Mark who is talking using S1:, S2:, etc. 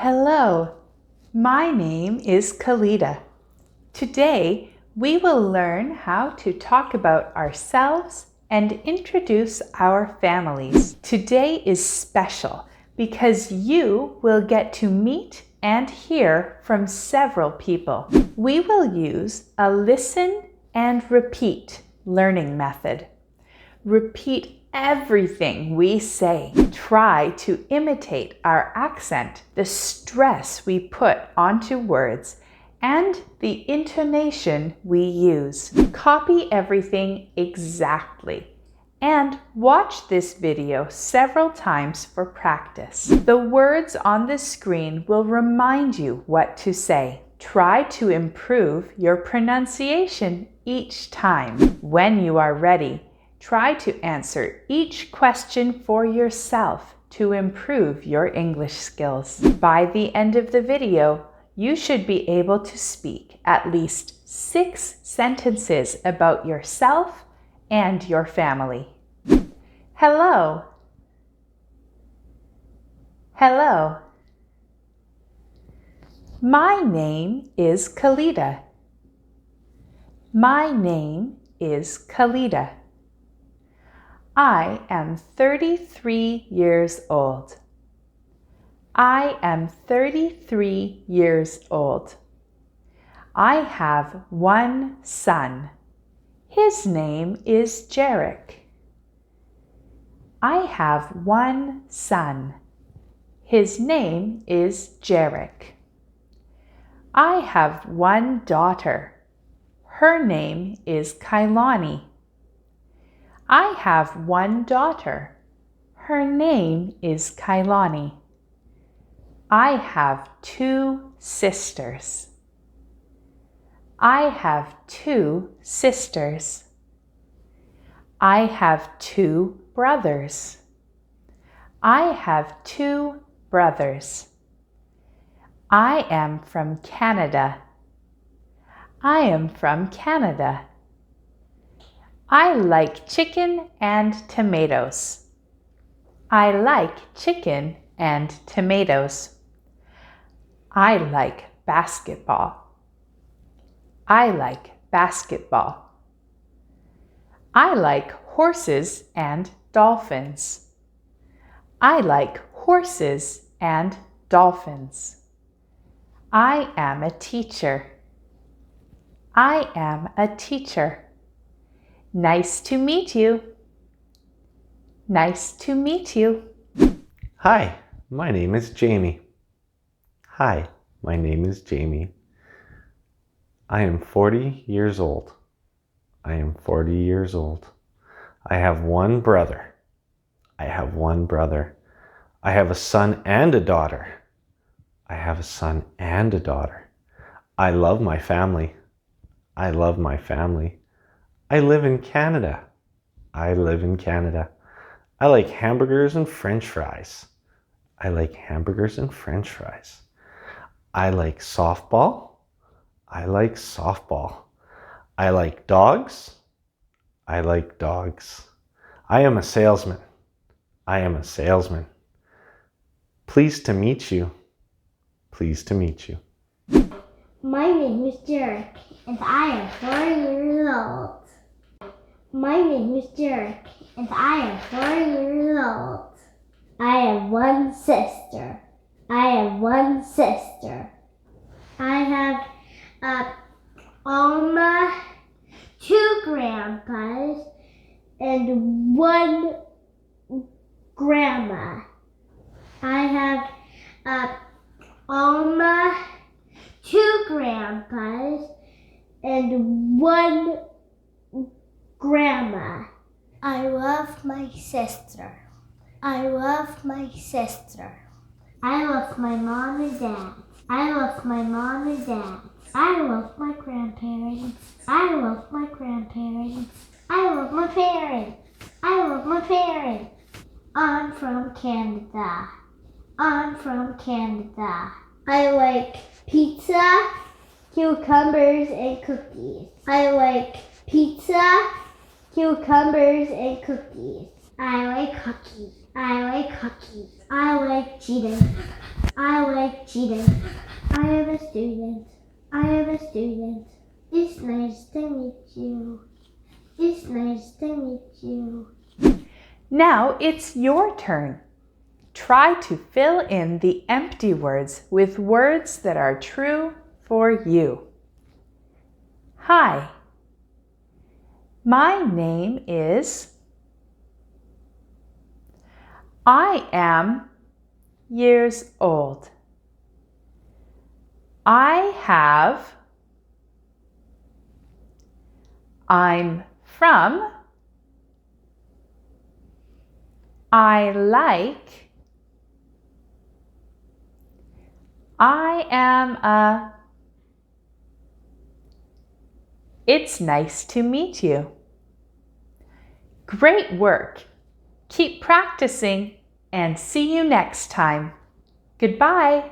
S1: Hello, my name is Kalita. Today, we will learn how to talk about ourselves and introduce our families. Today is special because you will get to meet and hear from several people. We will use a listen and repeat learning method. Repeat everything we say. Try to imitate our accent, the stress we put onto words, and the intonation we use. Copy everything exactly. And watch this video several times for practice. The words on the screen will remind you what to say. Try to improve your pronunciation each time. When you are ready, try to answer each question for yourself to improve your English skills. By the end of the video, you should be able to speak at least 6 sentences about yourself and your family. Hello. Hello. My name is Kalita. My name is Kalita. I am 33 years old. I am 33 years old. I have one son. His name is Jarek. I have one son. His name is Jarek. I have one daughter. Her name is Kailani. I have one daughter. Her name is Kailani. I have 2 sisters. I have 2 sisters. I have 2 brothers. I have 2 brothers. I am from Canada. I am from Canada. I like chicken and tomatoes. I like chicken and tomatoes. I like basketball. I like basketball. I like horses and dolphins. I like horses and dolphins. I am a teacher. I am a teacher. Nice to meet you. Nice to meet you.
S2: Hi, my name is Jamie. Hi, my name is Jamie. I am 40 years old. I am 40 years old. I have one brother. I have one brother. I have a son and a daughter. I have a son and a daughter. I love my family. I love my family. I live in Canada. I live in Canada. I like hamburgers and French fries. I like hamburgers and French fries. I like softball. I like softball. I like dogs. I like dogs. I am a salesman. I am a salesman. Pleased to meet you. Pleased to meet you.
S3: My name is Jarek, and I am 4 years old. My name is Jarek, and I am 4 years old. I have one sister. I have one sister. I have Alma, 2 grandpas, and 1 grandma. I have Alma, 2 grandpas, and 1 grandma. I love my sister. I love my sister. I love my mom and dad. I love my mom and dad. I love my grandparents. I love my grandparents. I love my parents. I love my parents. I'm from Canada. I'm from Canada. I like pizza, cucumbers, and cookies. I like pizza, cucumbers, and cookies. I like hockey. I like hockey. I like cheating. I like cheating. I am a student. I am a student. It's nice to meet you. It's nice to meet you.
S1: Now it's your turn. Try to fill in the empty words with words that are true for you. Hi. My name is. I am years old. I have. I'm from. I like. I am a. It's nice to meet you. Great work. Keep practicing and see you next time. Goodbye.